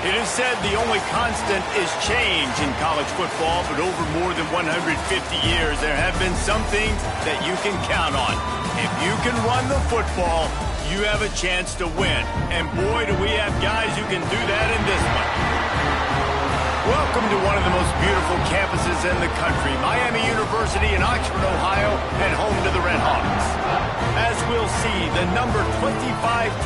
It is said the only constant is change in college football, but over more than 150 years, there have been some things that you can count on. If you can run the football, you have a chance to win. And boy, do we have guys who can do that in this one. Welcome to one of the most beautiful campuses in the country, Miami University in Oxford, Ohio, and home to the Red Hawks. As we'll see, the number 25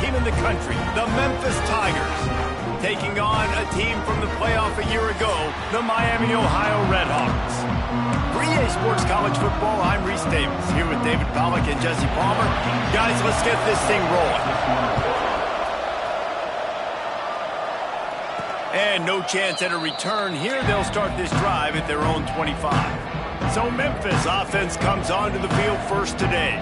team in the country, the Memphis Tigers, taking on a team from the playoff a year ago, the Miami, Ohio Red Hawks. For EA Sports College Football, I'm Reese Davis, here with David Pollack and Jesse Palmer. Guys, let's get this thing rolling. And no chance at a return here. They'll start this drive at their own 25. So Memphis offense comes onto the field first today.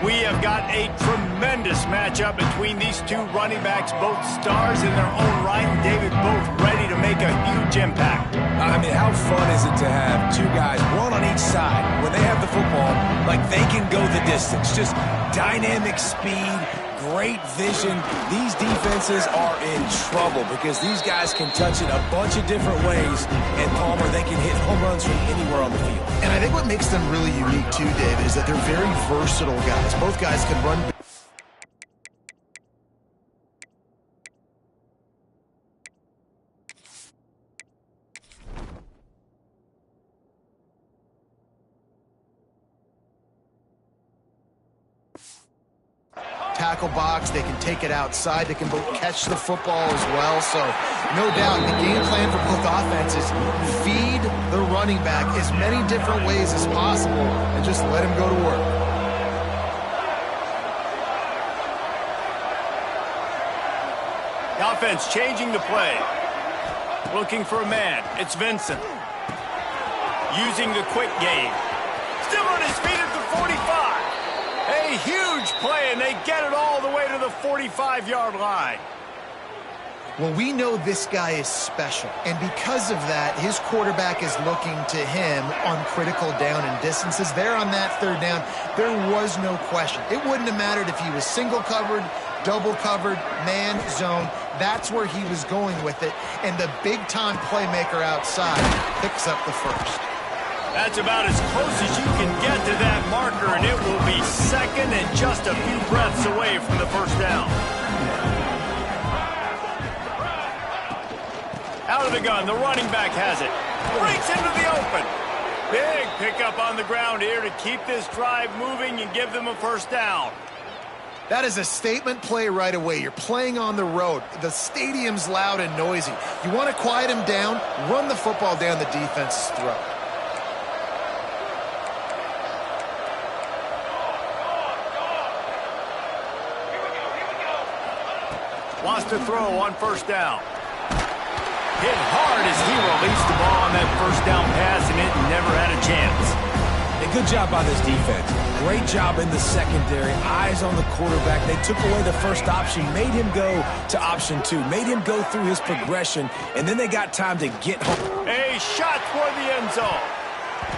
We have got a tremendous matchup between these two running backs, both stars in their own right, and David, both ready to make a huge impact. I mean, how fun is it to have two guys, one on each side, when they have the football, like they can go the distance. Just dynamic speed, great vision. These defenses are in trouble because these guys can touch it a bunch of different ways, and Palmer, they can hit home runs from anywhere on the field. And I think what makes them really unique too, David, is that they're very versatile guys. Both guys can run. Tackle box, they can take it outside, they can both catch the football as well. So no doubt the game plan for both offenses, feed the running back as many different ways as possible and just let him go to work. The offense changing the play. Looking for a man. It's Vincent. Using the quick game. Still on his feet at the 45. A huge play, and they get it all the way to the 45-yard line. Well, we know this guy is special, and because of that, his quarterback is looking to him on critical down and distances. There on that third down, there was no question. It wouldn't have mattered if he was single covered, double covered, man, zone. That's where he was going with it, and the big-time playmaker outside picks up the first. That's about as close as you can get to that marker, and it will be second and just a few breaths away from the first down. Out of the gun, the running back has it. Breaks into the open. Big pickup on the ground here to keep this drive moving and give them a first down. That is a statement play right away. You're playing on the road. The stadium's loud and noisy. You want to quiet him down, run the football down the defense's throat. Wants to throw on first down. Hit hard as he released the ball on that first down pass, and it never had a chance. A good job by this defense. Great job in the secondary. Eyes on the quarterback. They took away the first option, made him go to option 2, made him go through his progression, and then they got time to get home. A shot toward the end zone.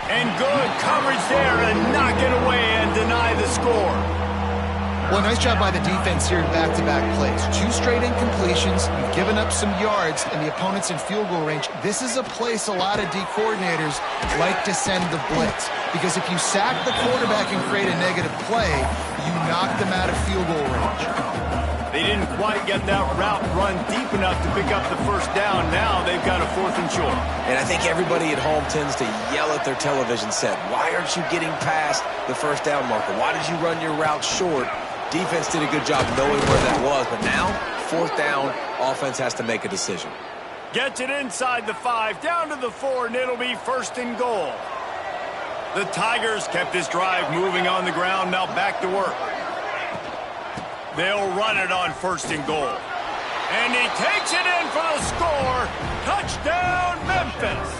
And good coverage there to knock it away and deny the score. Well, nice job by the defense here in back-to-back plays. 2 straight incompletions. You've given up some yards, and the opponent's in field goal range. This is a place a lot of D coordinators like to send the blitz, because if you sack the quarterback and create a negative play, you knock them out of field goal range. They didn't quite get that route run deep enough to pick up the first down. Now they've got a 4th and short. And I think everybody at home tends to yell at their television set, why aren't you getting past the first down marker? Why did you run your route short? Defense did a good job knowing where that was, but now, 4th down, offense has to make a decision. Gets it inside the 5, down to the 4, and it'll be 1st and goal. The Tigers kept this drive moving on the ground, now back to work. They'll run it on 1st and goal. And he takes it in for the score. Touchdown, Memphis.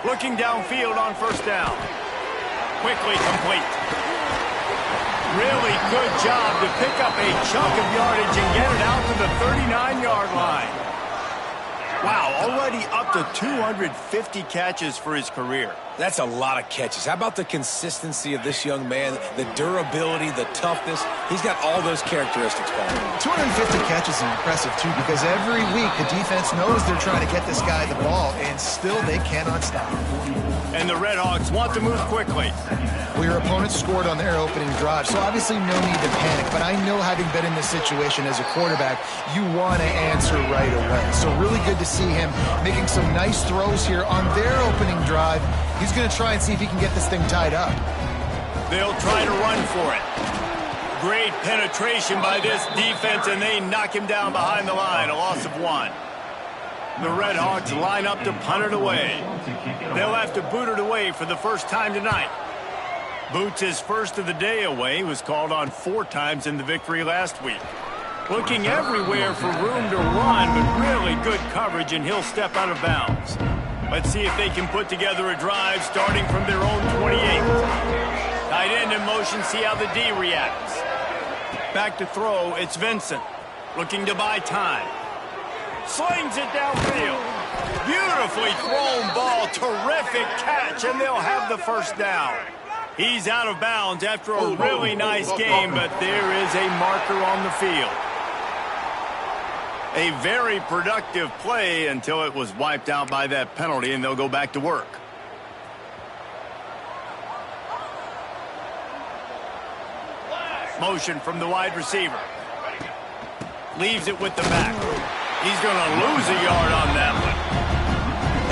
Looking downfield on 1st down. Quickly complete. Really good job to pick up a chunk of yardage and get it out to the 39-yard line. Wow, already up to 250 catches for his career. That's a lot of catches. How about the consistency of this young man, the durability, the toughness? He's got all those characteristics, Paul. 250 catches is impressive, too, because every week the defense knows they're trying to get this guy the ball, and still they cannot stop him. And the Red Hawks want to move quickly. Well, your opponent scored on their opening drive, so obviously no need to panic. But I know, having been in this situation as a quarterback, you want to answer right away. So really good to see him making some nice throws here on their opening drive. He's going to try and see if he can get this thing tied up. They'll try to run for it. Great penetration by this defense, and they knock him down behind the line, a loss of 1. The Red Hawks line up to punt it away. They'll have to boot it away for the first time tonight. Boots his first of the day away, was called on 4 times in the victory last week. Looking everywhere for room to run, but really good coverage, and he'll step out of bounds. Let's see if they can put together a drive starting from their own 28. Tight end in motion, see how the D reacts. Back to throw, it's Vincent. Looking to buy time. Slings it downfield. Beautifully thrown ball, terrific catch, and they'll have the first down. He's out of bounds after a really nice game, but there is a marker on the field. A very productive play until it was wiped out by that penalty, and they'll go back to work. Motion from the wide receiver. Leaves it with the back. He's going to lose a yard on that one.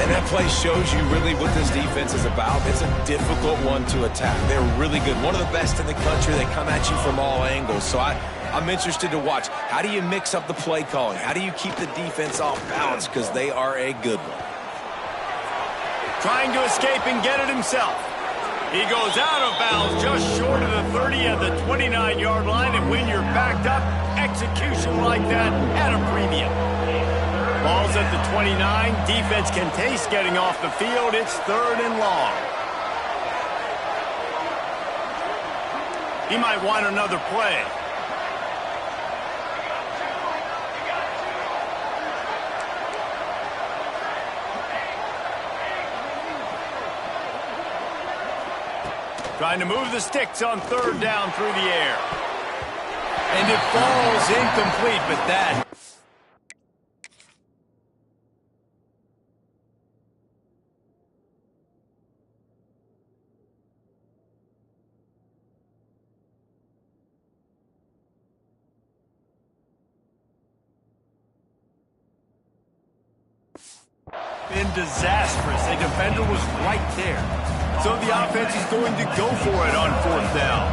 And that play shows you really what this defense is about. It's a difficult one to attack. They're really good. One of the best in the country. They come at you from all angles. So I'm interested to watch. How do you mix up the play calling? How do you keep the defense off balance? Because they are a good one. Trying to escape and get it himself. He goes out of bounds just short of the 30 at the 29-yard line. And when you're backed up, execution like that at a premium. Ball's at the 29. Defense can taste getting off the field. It's 3rd and long. He might want another play. Trying to move the sticks on 3rd down through the air. And it falls incomplete, but that... been disastrous. A defender was right there. So the offense is going to go for it on 4th down.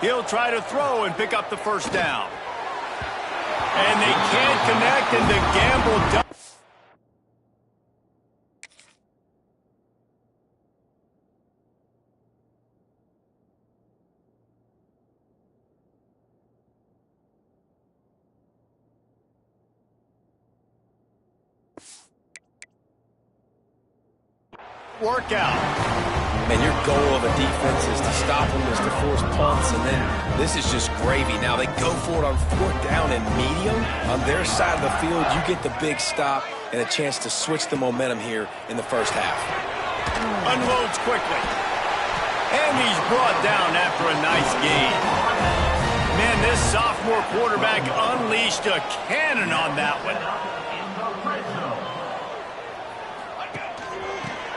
He'll try to throw and pick up the first down. And they can't connect, and the gamble does. Workout. And your goal of a defense is to stop them, is to force punts, and then this is just gravy. Now they go for it on 4th down and medium. On their side of the field, you get the big stop and a chance to switch the momentum here in the first half. Unloads quickly. And he's brought down after a nice gain. Man, this sophomore quarterback unleashed a cannon on that one.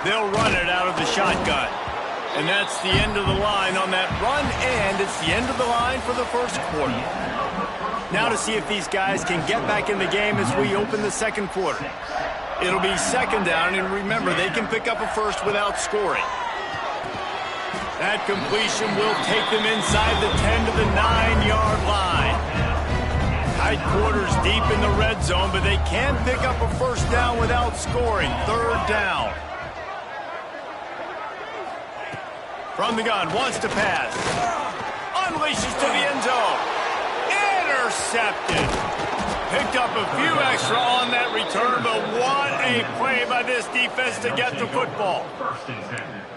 They'll run it out of the shotgun. And that's the end of the line on that run, and it's the end of the line for the first quarter. Now to see if these guys can get back in the game as we open the second quarter. It'll be 2nd down, and remember, they can pick up a first without scoring. That completion will take them inside the 10 to the 9-yard line. Tight quarters deep in the red zone, but they can pick up a first down without scoring. 3rd down. From the gun, wants to pass. Unleashes to the end zone. Intercepted. Picked up a few extra on that return, but what a play by this defense to get the football.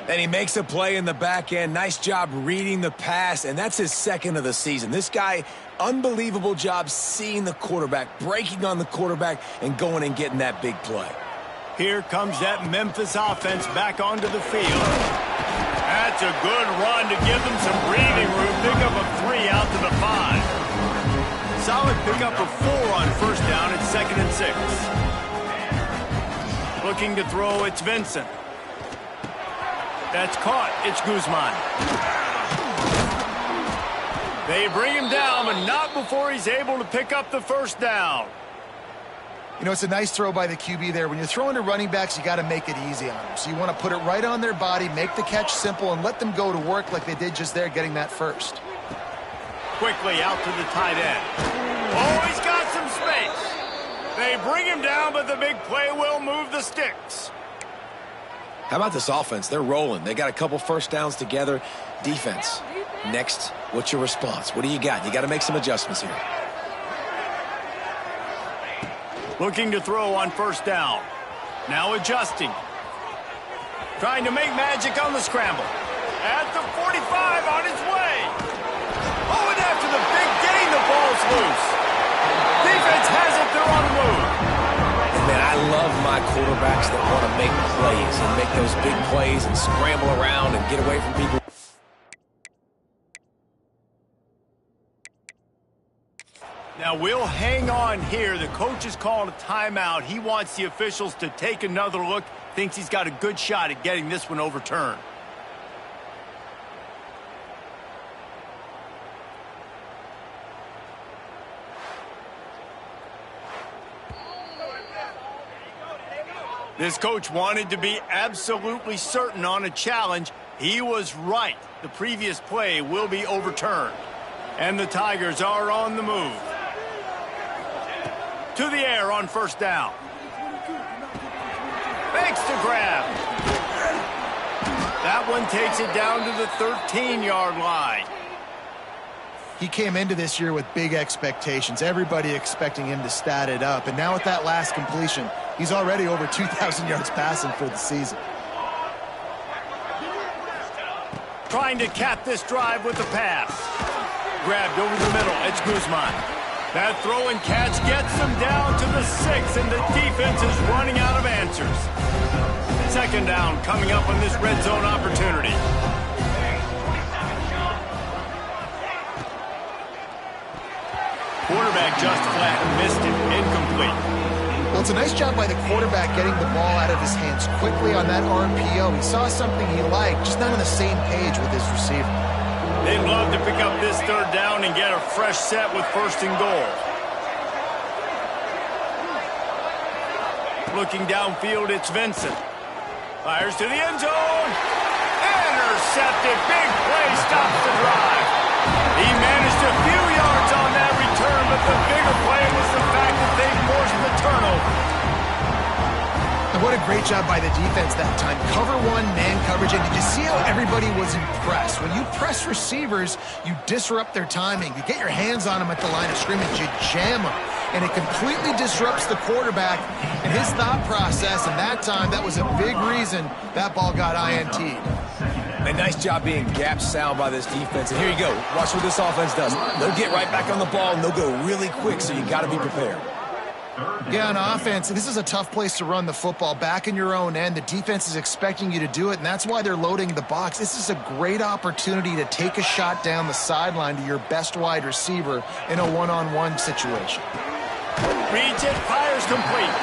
And he makes a play in the back end. Nice job reading the pass, and that's his second of the season. This guy, unbelievable job seeing the quarterback, breaking on the quarterback, and going and getting that big play. Here comes that Memphis offense back onto the field. That's a good run to give them some breathing room. Pick up a 3 out to the 5. Solid pickup of 4 on first down at 2nd and 6. Looking to throw, it's Vincent. That's caught. It's Guzman. They bring him down, but not before he's able to pick up the first down. You know, it's a nice throw by the QB there. When you're throwing to running backs, you got to make it easy on them. So you want to put it right on their body, make the catch simple, and let them go to work like they did just there, getting that first. Quickly out to the tight end. Oh, he's got some space. They bring him down, but the big play will move the sticks. How about this offense? They're rolling. They got a couple first downs together. Defense. Next, what's your response? What do you got? You got to make some adjustments here. Looking to throw on first down. Now adjusting. Trying to make magic on the scramble. At the 45 on his way. Oh, and after the big gain, the ball's loose. Defense has it. They're on the move. Man, I love my quarterbacks that want to make plays and make those big plays and scramble around and get away from people. Now, we'll hang on here. The coach has called a timeout. He wants the officials to take another look. Thinks he's got a good shot at getting this one overturned. This coach wanted to be absolutely certain on a challenge. He was right. The previous play will be overturned. And the Tigers are on the move. To the air on first down. Makes the grab. That one takes it down to the 13-yard line. He came into this year with big expectations. Everybody expecting him to stat it up. And now with that last completion, he's already over 2,000 yards passing for the season. Trying to cap this drive with the pass. Grabbed over the middle. It's Guzman. That throw and catch gets them down to the 6, and the defense is running out of answers. Second down coming up on this red zone opportunity. Quarterback just flat, missed it, incomplete. Well, it's a nice job by the quarterback getting the ball out of his hands quickly on that RPO. He saw something he liked, just not on the same page with his receiver. They'd love to pick up this third down and get a fresh set with first and goal. Looking downfield, it's Vincent. Fires to the end zone. Intercepted. Big play stops the drive. He managed a few yards on that return, but the bigger play was the fact that they forced the turnover. And what a great job by the defense that time. Cover one, man coverage, and did you see how everybody was impressed? When you press receivers, you disrupt their timing. You get your hands on them at the line of scrimmage, you jam them. And it completely disrupts the quarterback and his thought process, and that time, that was a big reason that ball got INT'd. A nice job being gap sound by this defense. And here you go. Watch what this offense does. They'll get right back on the ball, and they'll go really quick, so you got to be prepared. Yeah, on offense, this is a tough place to run the football. Back in your own end, the defense is expecting you to do it, and that's why they're loading the box. This is a great opportunity to take a shot down the sideline to your best wide receiver in a one-on-one situation. Reads it, fires complete.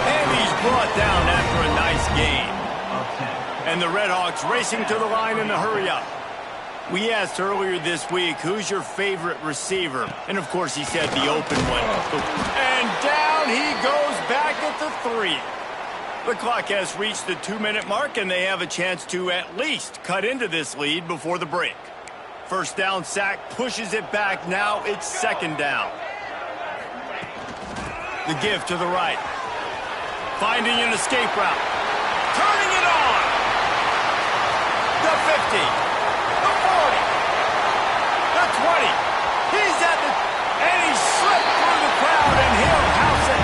And he's brought down after a nice gain. And the Redhawks racing to the line in a hurry-up. We asked earlier this week, who's your favorite receiver? And, of course, he said the open one. And down he goes back at the 3. The clock has reached the 2-minute mark, and they have a chance to at least cut into this lead before the break. First down sack pushes it back. Now it's second down. The give to the right. Finding an escape route. Turning it on. The the 40, the 20. He's at the, and he slipped through the crowd, and he'll house it.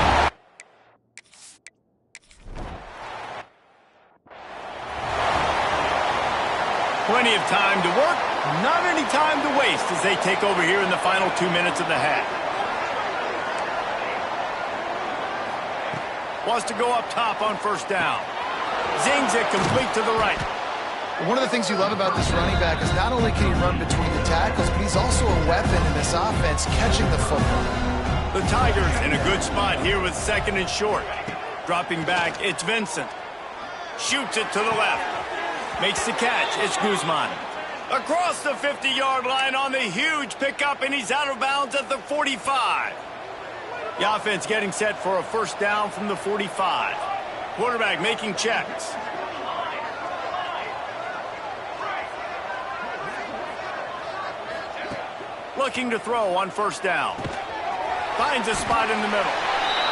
Plenty of time to work, not any time to waste as they take over here in the final 2 minutes of the half. Wants to go up top on first down. Zings it complete to the right. One of the things you love about this running back is not only can he run between the tackles, but he's also a weapon in this offense catching the football. The Tigers in a good spot here with second and short. Dropping back, it's Vincent. Shoots it to the left. Makes the catch, it's Guzman. Across the 50-yard line on the huge pickup, and he's out of bounds at the 45. The offense getting set for a first down from the 45. Quarterback making checks. Looking to throw on first down. Finds a spot in the middle.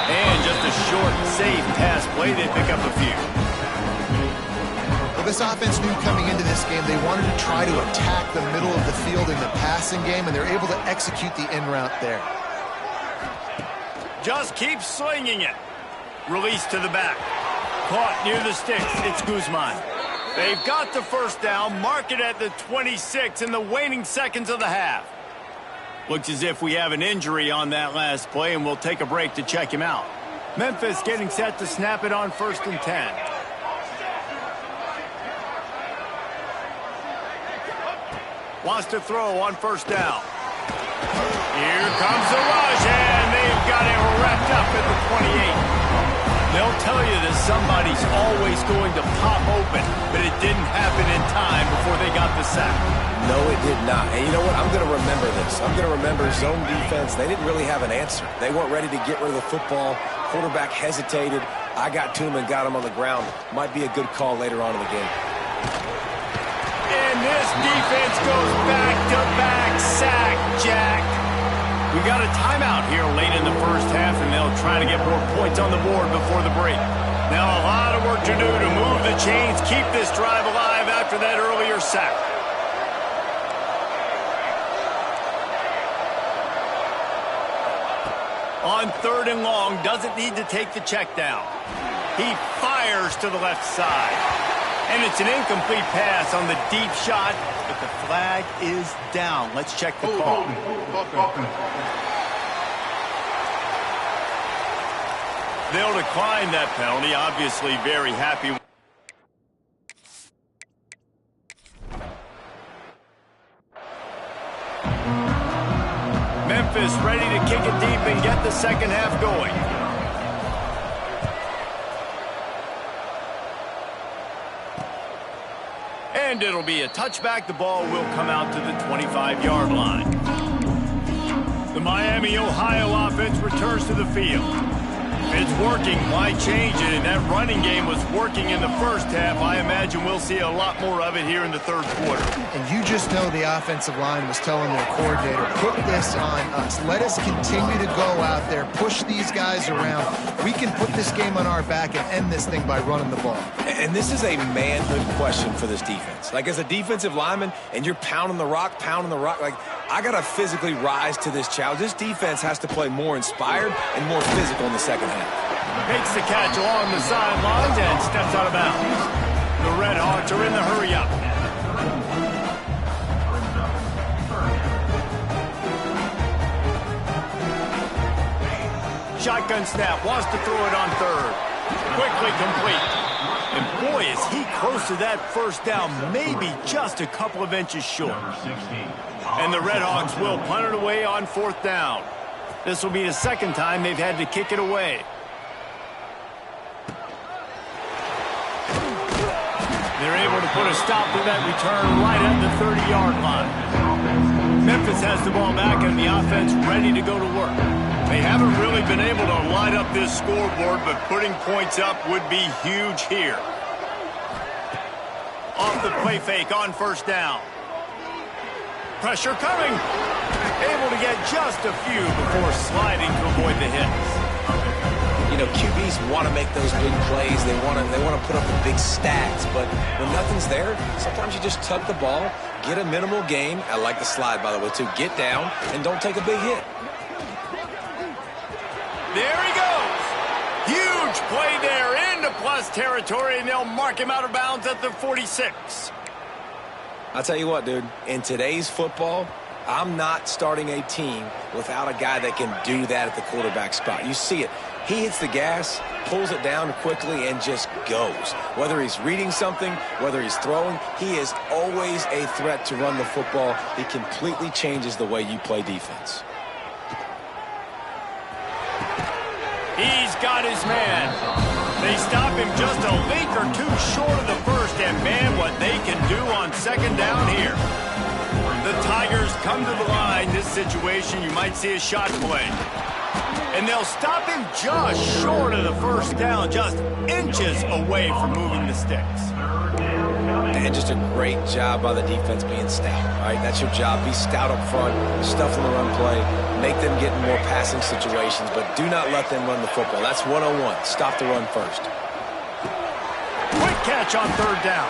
And just a short, safe pass play. They pick up a few. Well, this offense knew coming into this game they wanted to try to attack the middle of the field in the passing game, and they're able to execute the in route there. Just keep slinging it. Release to the back. Caught near the sticks. It's Guzman. They've got the first down. Mark it at the 26 in the waning seconds of the half. Looks as if we have an injury on that last play, and we'll take a break to check him out. Memphis getting set to snap it on 1st and 10. Wants to throw on first down. Here comes the rush, and they've got it wrapped up at the 28. They'll tell you that somebody's always going to pop open, but it didn't happen in time before they got the sack. No, it did not. And you know what? I'm going to remember this. I'm going to remember zone defense. They didn't really have an answer. They weren't ready to get rid of the football. Quarterback hesitated. I got to him and got him on the ground. Might be a good call later on in the game. And this defense goes back-to-back sack, Jack. We got a timeout here late in the first half, and they'll try to get more points on the board before the break. Now a lot of work to do to move the chains, keep this drive alive after that earlier sack. On 3rd and long, doesn't need to take the check down. He fires to the left side. And it's an incomplete pass on the deep shot, but the flag is down. Let's check the call. They'll decline that penalty, obviously very happy. Memphis ready to kick it deep and get the second half going. And it'll be a touchback. The ball will come out to the 25-yard line. The Miami, Ohio offense returns to the field. It's working. Why change it? And that running game was working in the first half. I imagine we'll see a lot more of it here in the third quarter. And you just know the offensive line was telling their coordinator, put this on us. Let us continue to go out there, push these guys around. We can put this game on our back and end this thing by running the ball. And this is a manhood question for this defense. Like, as a defensive lineman, and you're pounding the rock, like, I got to physically rise to this challenge. This defense has to play more inspired and more physical in the second half. Makes the catch along the sidelines and steps out of bounds. The Red Hawks are in the hurry-up. Shotgun snap, wants to throw it on 3rd. Quickly complete. And boy, is he close to that first down, maybe just a couple of inches short. And the Red Hawks will punt it away on 4th down. This will be the second time they've had to kick it away. They're able to put a stop to that return right at the 30-yard line. Memphis has the ball back and the offense ready to go to work. They haven't really been able to light up this scoreboard, but putting points up would be huge here. Off the play fake on first down. Pressure coming. Able to get just a few before sliding to avoid the hits. You know, QBs want to make those big plays. They want to put up the big stats. But when nothing's there, sometimes you just tuck the ball, get a minimal gain. I like the slide, by the way, too. Get down and don't take a big hit. There he goes. Huge play there into plus territory, and they'll mark him out of bounds at the 46. I'll tell you what, dude. In today's football, I'm not starting a team without a guy that can do that at the quarterback spot. You see it. He hits the gas, pulls it down quickly, and just goes. Whether he's reading something, whether he's throwing, he is always a threat to run the football. He completely changes the way you play defense. He's got his man. They stop him just a link or two short of the first, and man, what they can do on second down here. The Tigers come to the line. This situation, you might see a shot play. And they'll stop him just short of the first down, just inches away from moving the sticks. And just a great job by the defense being stout, all right? That's your job. Be stout up front, stuff in the run play, make them get in more passing situations, but do not let them run the football. That's 101. Stop the run first. Quick catch on third down.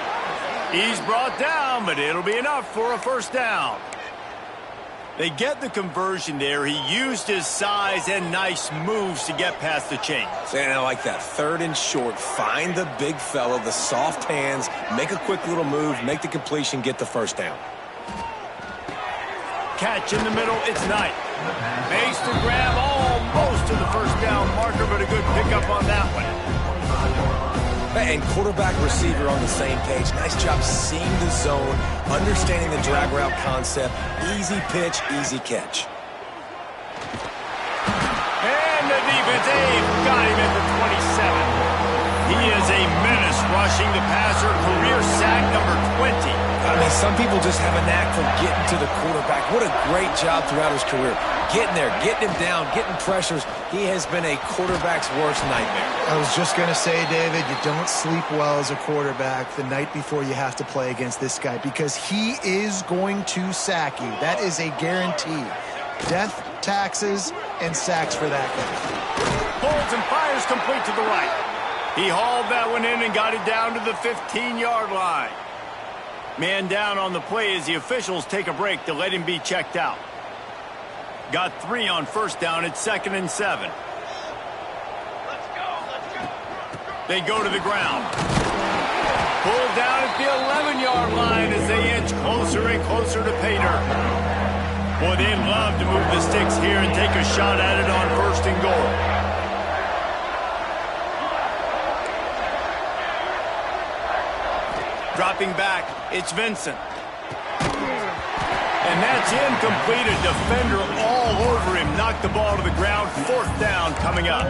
He's brought down, but it'll be enough for a first down. They get the conversion there. He used his size and nice moves to get past the chains. And I like that. Third and short. Find the big fella, the soft hands, make a quick little move, make the completion, get the first down. Catch in the middle. It's Knight. Makes the grab almost to the first down marker, but a good pickup on that one. And quarterback receiver on the same page. Nice job seeing the zone, understanding the drag route concept. Easy pitch, easy catch. And the defense, got him at the 27. He is a menace rushing the passer. Career sack number 20. I mean, some people just have a knack for getting to the quarterback. What a great job throughout his career. Getting there, getting him down, getting pressures. He has been a quarterback's worst nightmare. I was just going to say, David, you don't sleep well as a quarterback the night before you have to play against this guy because he is going to sack you. That is a guarantee. Death, taxes, and sacks for that guy. Holds and fires complete to the right. He hauled that one in and got it down to the 15-yard line. Man down on the play as the officials take a break to let him be checked out. Got 3 on first down. It's 2nd and 7. Let's go. They go to the ground. Pulled down at the 11-yard line as they inch closer and closer to pay dirt. Boy, they'd love to move the sticks here and take a shot at it on 1st and goal. Dropping back, it's Vincent. And that's incomplete. A defender all over him. Knocked the ball to the ground. 4th down coming up.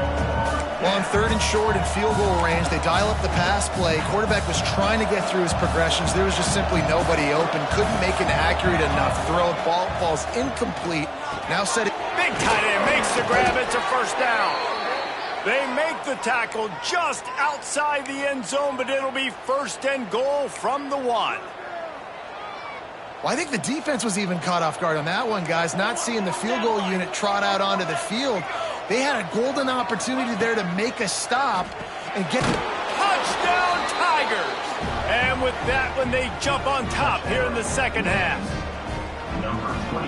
Well, on 3rd and short and field goal range, they dial up the pass play. Quarterback was trying to get through his progressions. There was just simply nobody open. Couldn't make an accurate enough throw. Ball falls incomplete. Now set it. Big tight end makes the grab. It's a 1st down. They make the tackle just outside the end zone, but it'll be 1st and goal from the 1. Well, I think the defense was even caught off guard on that one, guys. Not seeing the field goal unit trot out onto the field. They had a golden opportunity there to make a stop and get... Touchdown, Tigers! And with that one, they jump on top here in the 2nd half.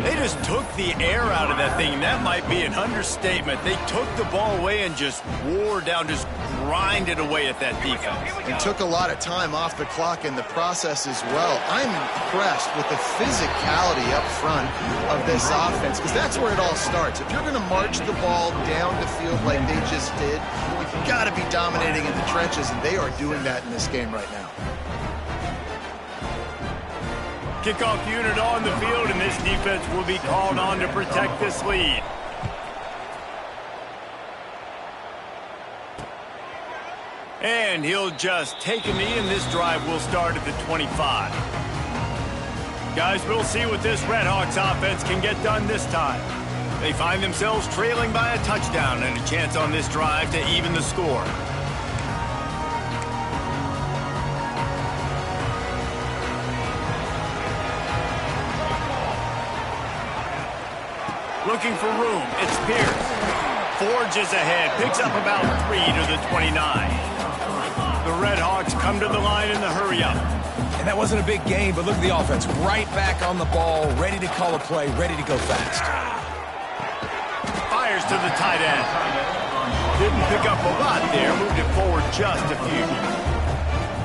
They just took the air out of that thing. That might be an understatement. They took the ball away and just wore down, just grinded away at that defense. And took a lot of time off the clock in the process as well. I'm impressed with the physicality up front of this offense because that's where it all starts. If you're going to march the ball down the field like they just did, you've got to be dominating in the trenches, and they are doing that in this game right now. Kickoff unit on the field, and this defense will be called on to protect this lead. And he'll just take a knee, and this drive will start at the 25. Guys, we'll see what this Redhawks offense can get done this time. They find themselves trailing by a touchdown and a chance on this drive to even the score. Looking for room. It's Pierce. forges ahead, picks up about 3 to the 29. The Red Hawks come to the line in the hurry-up. And that wasn't a big gain, but look at the offense. Right back on the ball, ready to call a play, ready to go fast. Fires to the tight end. Didn't pick up a lot there, moved it forward just a few.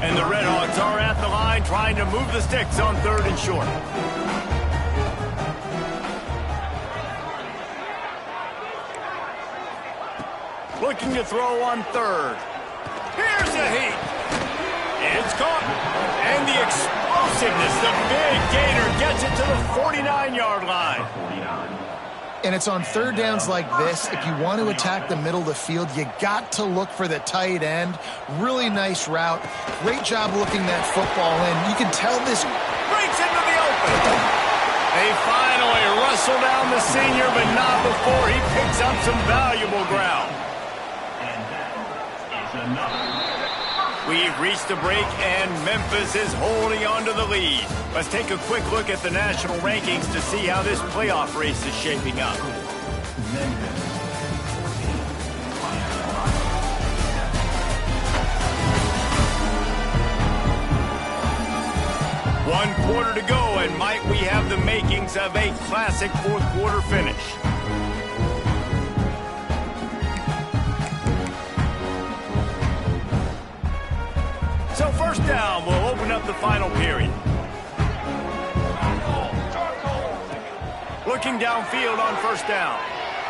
And the Red Hawks are at the line trying to move the sticks on 3rd and short. Looking to throw on 3rd. Here's a heat. It's caught. And the explosiveness, the big gainer gets it to the 49-yard line. And it's on 3rd downs like this. If you want to attack the middle of the field, you got to look for the tight end. Really nice route. Great job looking that football in. You can tell this breaks into the open. They finally wrestle down the senior, but not before he picks up some valuable ground. We've reached the break, and Memphis is holding on to the lead. Let's take a quick look at the national rankings to see how this playoff race is shaping up. One quarter to go, and might we have the makings of a classic fourth-quarter finish. So 1st down will open up the final period. Looking downfield on 1st down.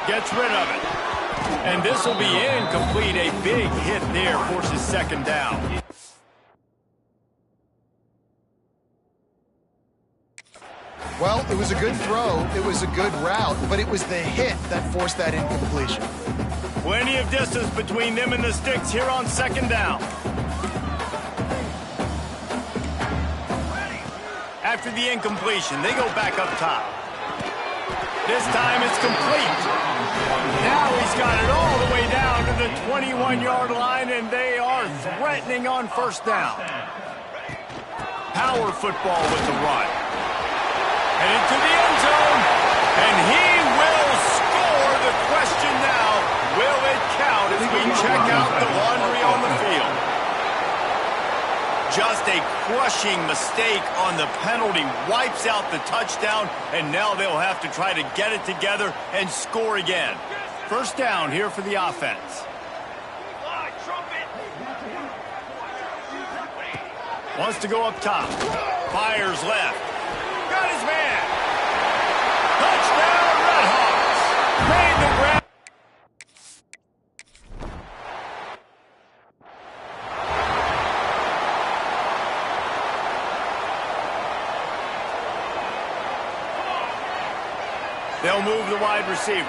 Gets rid of it. And this will be incomplete. A big hit there forces 2nd down. Well, it was a good throw. It was a good route, but it was the hit that forced that incompletion. Plenty of distance between them and the sticks here on 2nd down. After the incompletion, they go back up top. This time it's complete. Now he's got it all the way down to the 21-yard line, and they are threatening on 1st down. Power football with the run. And into the end zone, and he will score. The question now, will it count as we check out the laundry on the field? Just a crushing mistake on the penalty wipes out the touchdown, and now they'll have to try to get it together and score again. 1st down here for the offense. Wants to go up top. Fires left. Got his man. Touchdown, Red Hawks. Made the grab. They'll move the wide receiver.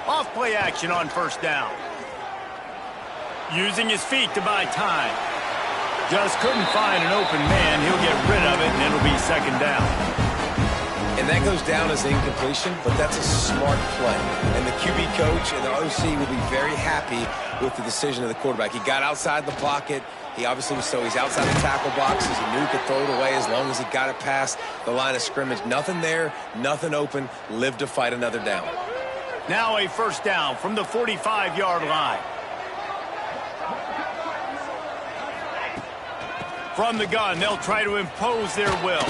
Off play action on 1st down. Using his feet to buy time. Just couldn't find an open man. He'll get rid of it, and it'll be 2nd down. And that goes down as incompletion, but that's a smart play. And the QB coach and the OC will be very happy with the decision of the quarterback. He got outside the pocket. He obviously was he's outside the tackle boxes. He knew he could throw it away as long as he got it past the line of scrimmage. Nothing there, nothing open. Live to fight another down. Now a 1st down from the 45-yard line. From the gun, they'll try to impose their will.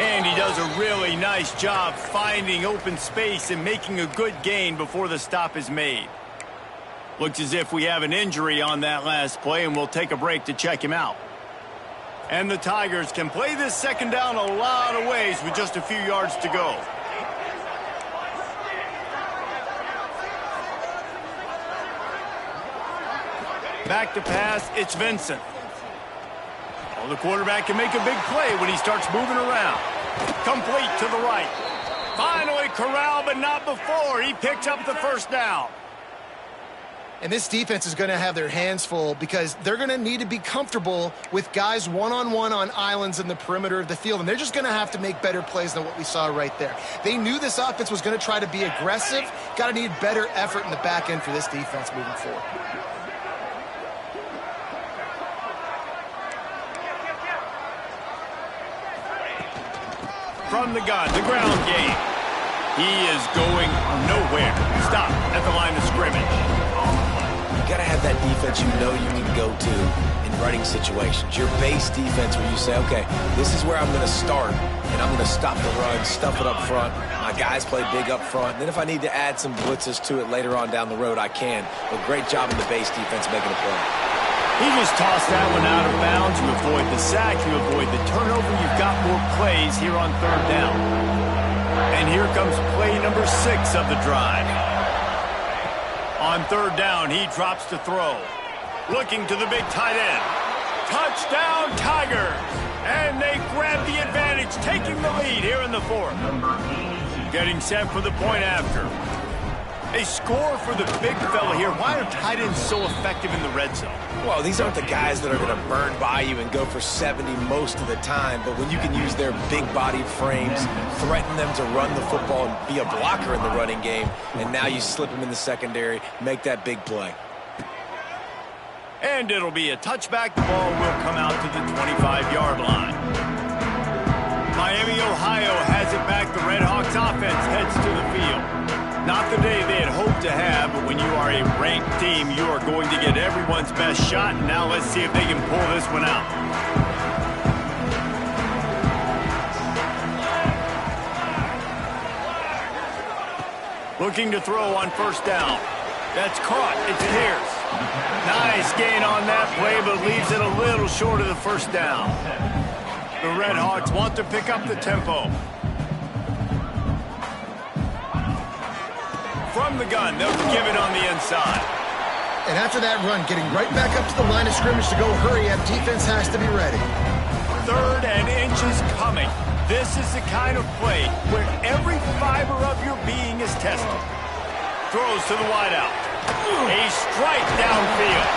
And he does a really nice job finding open space and making a good gain before the stop is made. Looks as if we have an injury on that last play, and we'll take a break to check him out. And the Tigers can play this 2nd down a lot of ways with just a few yards to go. Back to pass, it's Vincent. Well, the quarterback can make a big play when he starts moving around. Complete to the right. Finally corralled, but not before. He picks up the 1st down. And this defense is going to have their hands full because they're going to need to be comfortable with guys one-on-one on islands in the perimeter of the field. And they're just going to have to make better plays than what we saw right there. They knew this offense was going to try to be aggressive. Got to need better effort in the back end for this defense moving forward. From the gun, the ground game. He is going nowhere. Stop at the line of scrimmage. You got to have that defense you know you can go to in running situations. Your base defense where you say, okay, this is where I'm going to start, and I'm going to stop the run, stuff it up front. My guys play big up front. And then if I need to add some blitzes to it later on down the road, I can. But great job in the base defense making a play. He just tossed that one out of bounds. You avoid the sack, you avoid the turnover. You've got more plays here on third down. And here comes play number 6 of the drive. On third down, he drops to throw. Looking to the big tight end. Touchdown, Tigers! And they grab the advantage, taking the lead here in the 4th. Getting set for the point after. A score for the big fella here. Why are tight ends so effective in the red zone? Well, these aren't the guys that are going to burn by you and go for 70 most of the time, but when you can use their big-bodied frames, threaten them to run the football and be a blocker in the running game, and now you slip them in the secondary, make that big play. And it'll be a touchback. The ball will come out to the 25-yard line. Miami, Ohio has it back. The Red Hawks offense heads to the field. Not the day they had hoped to have, but when you are a ranked team, you are going to get everyone's best shot. And now let's see if they can pull this one out. Looking to throw on first down. That's caught. It's Pierce. Nice gain on that play, but leaves it a little short of the first down. The Red Hawks want to pick up the tempo. From the gun, they'll give it on the inside. And after that run, getting right back up to the line of scrimmage to go hurry up, defense has to be ready. 3rd and inches coming. This is the kind of play where every fiber of your being is tested. Throws to the wideout. A strike downfield.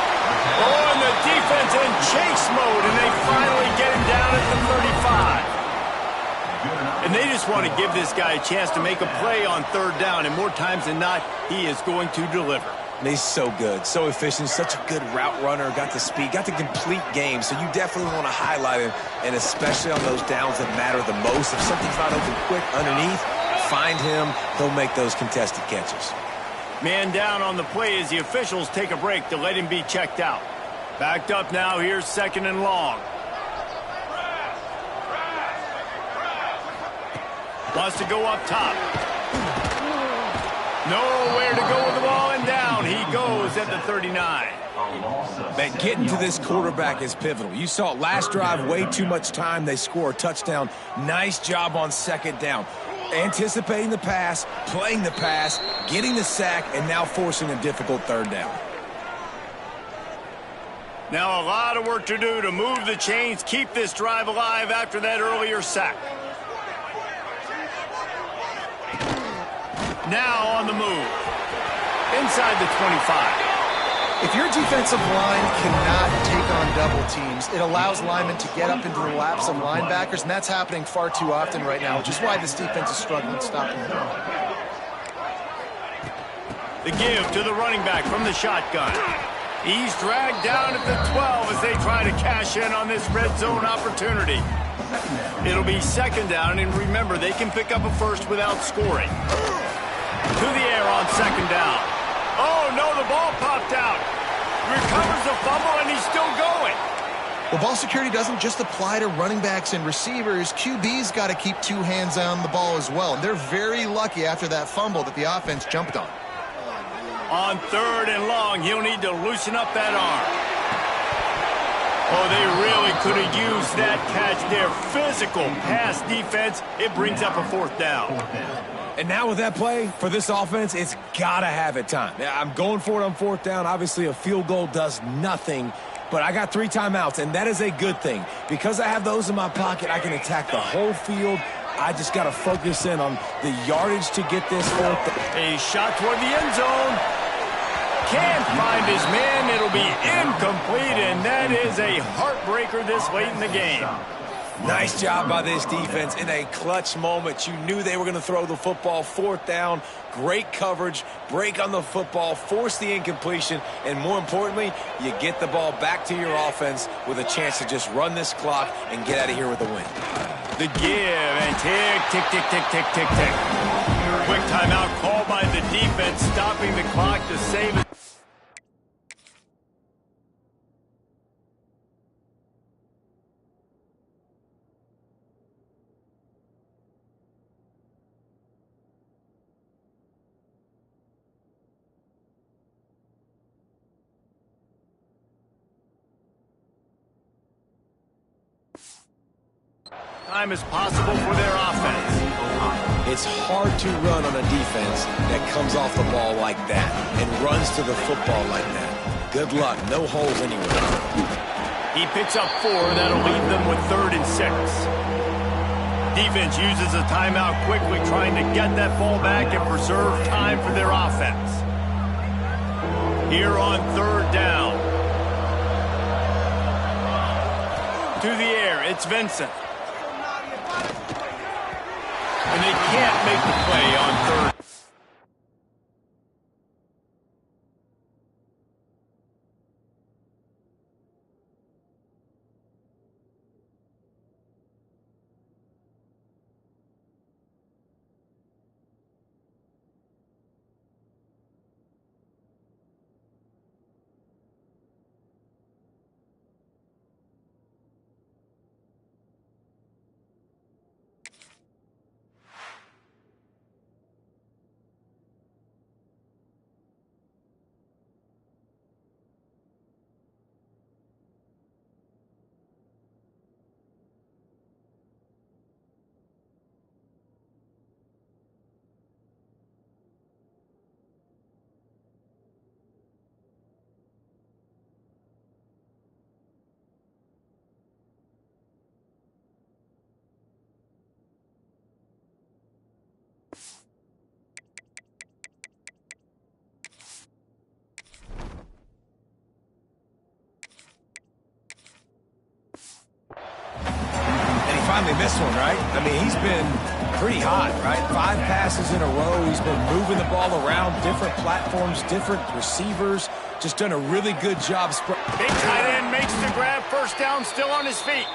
Oh, and the defense in chase mode, and they finally get him down at the 35. And they just want to give this guy a chance to make a play on third down, and more times than not, he is going to deliver. And he's so good, so efficient, such a good route runner, got the speed, got the complete game, so you definitely want to highlight him, and especially on those downs that matter the most. If something's not open quick underneath, find him, he'll make those contested catches. Man down on the play as the officials take a break to let him be checked out. Backed up now, here's 2nd and long. Wants to go up top. Nowhere to go with the ball, and down he goes at the 39. Man, getting to this quarterback is pivotal. You saw it last drive, way too much time. They score a touchdown. Nice job on 2nd down. Anticipating the pass, playing the pass, getting the sack, and now forcing a difficult 3rd down. Now a lot of work to do to move the chains, keep this drive alive after that earlier sack. Now on the move. Inside the 25. If your defensive line cannot take on double teams, it allows linemen to get up into the laps of linebackers, and that's happening far too often right now, which is why this defense is struggling stopping the run. The give to the running back from the shotgun. He's dragged down at the 12 as they try to cash in on this red zone opportunity. It'll be 2nd down, and remember, they can pick up a first without scoring. To the air on 2nd down. Oh, no, the ball popped out. Recovers the fumble, and he's still going. Well, ball security doesn't just apply to running backs and receivers. QB's got to keep 2 hands on the ball as well. And they're very lucky after that fumble that the offense jumped on. On 3rd and long, he'll need to loosen up that arm. Oh, they really could have used that catch there. Physical pass defense. It brings up a 4th down. And now with that play, for this offense, it's got to have it time. I'm going for it on 4th down. Obviously, a field goal does nothing, but I got 3 timeouts, and that is a good thing. Because I have those in my pocket, I can attack the whole field. I just got to focus in on the yardage to get this 4th down. A shot toward the end zone. Can't find his man. It'll be incomplete, and that is a heartbreaker this late in the game. Nice job by this defense in a clutch moment. You knew they were going to throw the football. 4th down, great coverage, break on the football, force the incompletion, and more importantly, you get the ball back to your offense with a chance to just run this clock and get out of here with a win. The give, and tick, tick, tick, tick, tick, tick, tick. Quick timeout called by the defense, stopping the clock to save it. Time is possible for their offense. It's hard to run on a defense that comes off the ball like that and runs to the football like that. Good luck. No holes anywhere. He picks up 4. That'll leave them with 3rd and 6. Defense uses a timeout quickly, trying to get that ball back and preserve time for their offense. Here on 3rd down. To the air, it's Vincent. And they can't make the play on 3rd. Finally missed one, right? I mean, he's been pretty hot, right? 5 passes in a row. He's been moving the ball around different platforms, different receivers. Just done a really good job. Big tight end makes the grab. First down, still on his feet.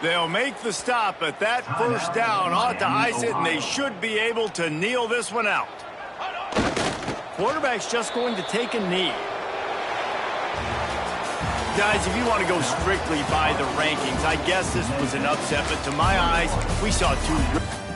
They'll make the stop, but that first down ought to ice it, and they should be able to kneel this one out. Quarterback's just going to take a knee. Guys, if you want to go strictly by the rankings, I guess this was an upset, but to my eyes, we saw 2...